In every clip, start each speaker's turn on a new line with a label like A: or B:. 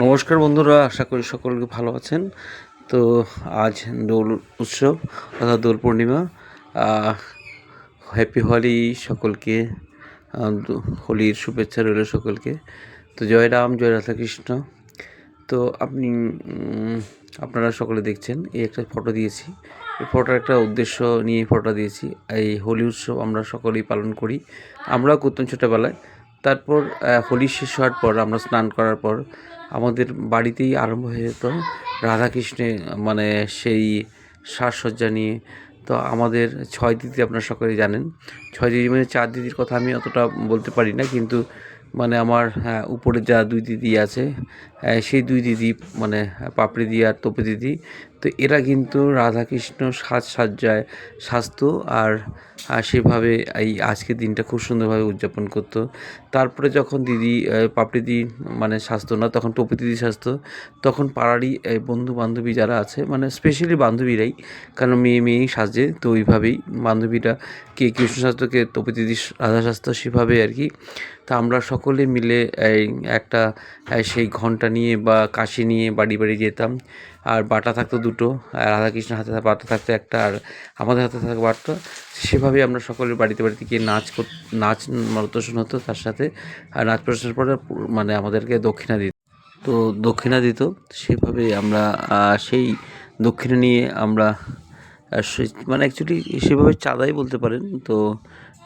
A: নমস্কার বন্ধুরা, আশা করি সকলকে ভালো আছেন। তো আজ দোল উৎসব অর্থাৎ দোল পূর্ণিমা। হ্যাপি হোলি সকলকে। হোলির শুভেচ্ছা রইল সকলকে। তো জয় রাম, জয় রাধাকৃষ্ণ। তো আপনারা সকলে দেখছেন, এই একটা ফটো দিয়েছি। এই ফটোর একটা উদ্দেশ্য নিয়ে ফটোটা দিয়েছি। এই হোলি উৎসব আমরা সকলেই পালন করি, আমরাও করতাম ছোটোবেলায়। তারপর হোলি শেষ হওয়ার পর আমরা স্নান করার পর আমাদের বাড়িতেই আরম্ভ হয়ে যেত রাধাকৃষ্ণে মানে সেই সাজসজ্জা নিয়ে। তো আমাদের 6 দিদি আপনারা সকলেই জানেন। 6 দিদি মানে 4 দিদির কথা আমি অতটা বলতে পারি না, কিন্তু মানে আমার উপরে যা 2 দিদি আছে, সেই 2 দিদি মানে পাপড়ি দিদি আর তোপে দিদি। তো এরা কিন্তু রাধাকৃষ্ণ সাজসজ্জায় সাজতো আর সেভাবে এই আজকের দিনটা খুব সুন্দরভাবে উদযাপন করতো। তারপরে যখন দিদি পাপড়ি দিদি মানে সাজতো না, তখন টপি দিদি সাজতো। তখন পাড়ারই বন্ধু বান্ধবী যারা আছে, মানে স্পেশালি বান্ধবীরাই, কারণ মেয়েই সাজে, তো ওইভাবেই বান্ধবীরা কে কৃষ্ণ সাজতো, কে টপি দিদি রাধা সাজতো, সেভাবে আর কি। তা আমরা সকলে মিলে একটা সেই ঘণ্টা নিয়ে বা কাশি নিয়ে বাড়ি বাড়ি যেতাম। আর বাটা থাকতো দুটো, আর রাধাকৃষ্ণের হাতে বাটা থাকতো একটা, আর আমাদের হাতে থাকতো বাটা। সেভাবেই আমরা সকলের বাড়িতে বাড়িতে গিয়ে নাচ প্রদর্শন হতো তার সাথে। আর নাচ প্রদর্শনের পরে মানে আমাদেরকে দক্ষিণা দিত। তো দক্ষিণা দিত, সেভাবে আমরা সেই দক্ষিণা নিয়ে আমরা মানে অ্যাকচুয়ালি সেভাবে চাঁদাই বলতে পারেন। তো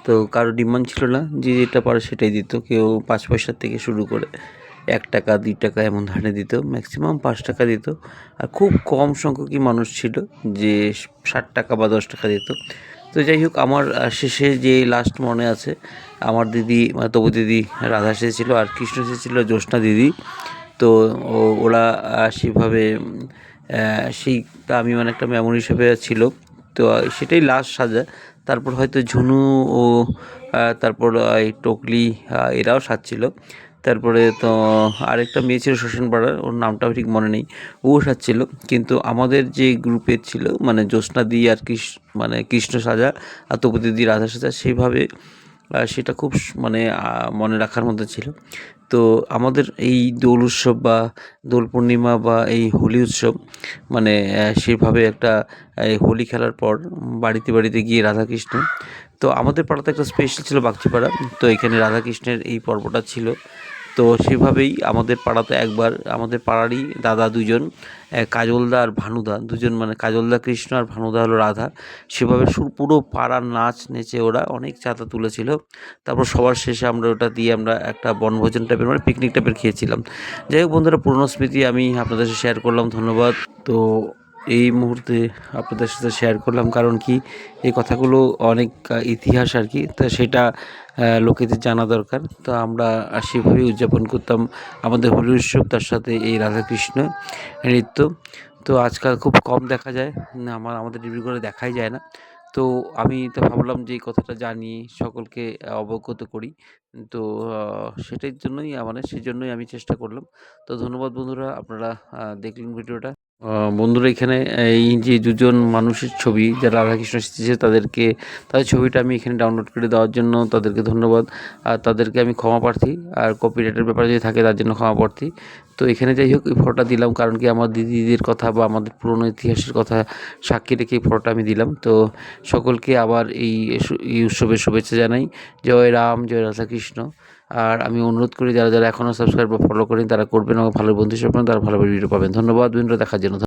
A: তো কারো ডিমান্ড ছিল না, যে যেটা পারে সেটাই দিত। কেউ 5 পয়সার থেকে শুরু করে 1 টাকা 2 টাকা এমন ধারে দিত, ম্যাক্সিমাম 5 টাকা দিত। আর খুব কম সংখ্যকই মানুষ ছিল যে 60 টাকা বা 10 টাকা দিত। তো যাই হোক, আমার শেষে যে লাস্ট মনে আছে, আমার দিদি মানে তবু দিদি রাধা সেজেছিল, আর কৃষ্ণ সেজেছিল জ্যোৎস্না দিদি। তো ওরা সেভাবে সেইটা আমি মানে একটা মেমোরি হিসেবে ছিল। তো সেটাই লাস্ট সাজা। তারপর হয়তো ঝুনু ও তারপর এই টকলি এরাও সাজছিল। তারপরে তো আরেকটা মেয়ে ছিল শ্মশানপাড়ার, ওর নামটাও ঠিক মনে নেই, ও সাজছিল। কিন্তু আমাদের যে গ্রুপের ছিল মানে জ্যোৎস্না দি আর মানে কৃষ্ণ সাজা আর তপু দিদি রাধা সাজা, সেইভাবে সেটা খুব মানে মনে রাখার মতো ছিল। তো আমাদের এই দোল উৎসব বা দোল পূর্ণিমা বা এই হোলি উৎসব মানে সেভাবে একটা হোলি খেলার পর বাড়িতে বাড়িতে গিয়ে রাধাকৃষ্ণ। তো আমাদের পাড়াতে একটা স্পেশাল ছিল বাগচিপাড়া, তো এখানে রাধাকৃষ্ণের এই পর্বটা ছিল। তো সেভাবেই আমাদের পাড়াতে একবার আমাদের পাড়ারই দাদা দুজন, কাজলদা আর ভানুদা দুজন, মানে কাজলদা কৃষ্ণ আর ভানুদা হলো রাধা। সেভাবে পুরো পাড়ার নাচ নেচে ওরা অনেক চাঁদা তুলেছিল। তারপর সবার শেষে আমরা ওটা দিয়ে আমরা একটা বনভোজন টাইপের মানে পিকনিক টাইপের খেয়েছিলাম। যাই হোক বন্ধুরা, পুরনো স্মৃতি আমি আপনাদের সাথে শেয়ার করলাম, ধন্যবাদ। তো এই মুহূর্তে আপনাদের সাথে শেয়ার করলাম, কারণ কি এই কথাগুলো অনেক ইতিহাস আর কি, তা সেটা লোকেদের জানা দরকার। তো আমরা সেভাবেই উদযাপন করতাম আমাদের হোলি উৎসব, তার সাথে এই রাধাকৃষ্ণ নৃত্য। তো আজকাল খুব কম দেখা যায়, আমাদের ডিব্রুগড়ে দেখাই যায় না। তো আমি তো ভাবলাম যে এই কথাটা জানিয়ে সকলকে অবগত করি। তো সেটার জন্যই মানে সেজন্যই আমি চেষ্টা করলাম। তো ধন্যবাদ বন্ধুরা, আপনারা দেখলেন ভিডিওটা। বন্ধুরা, এখানে এই যে দুজন মানুষের ছবি যারা রাধাকৃষ্ণ এসেছে, তাদের ছবিটা আমি এখানে ডাউনলোড করে দেওয়ার জন্য তাদেরকে ধন্যবাদ। আর তাদেরকে আমি ক্ষমা প্রার্থী, আর কপিরাইটের ব্যাপারে যদি থাকে তার জন্য ক্ষমা প্রার্থী। তো এখানে যাই হোক, এই ফটোটা দিলাম কারণ কি আমার দিদিদের কথা বা আমাদের পুরনো ইতিহাসের কথা সাক্ষী রেখে এই ফটোটা আমি দিলাম। তো সকলকে আবার এই উৎসবের শুভেচ্ছা জানাই। জয় রাম, জয় রাধাকৃষ্ণ। আর আমি অনুরোধ করি যারা যারা এখনও সাবস্ক্রাইব বা ফলো করেন তারা করবেন, এবং ভালো বন্ধু হিসেবে তারা ভালো ভিডিও পাবেন। ধন্যবাদ ভিডিও দেখার জন্য।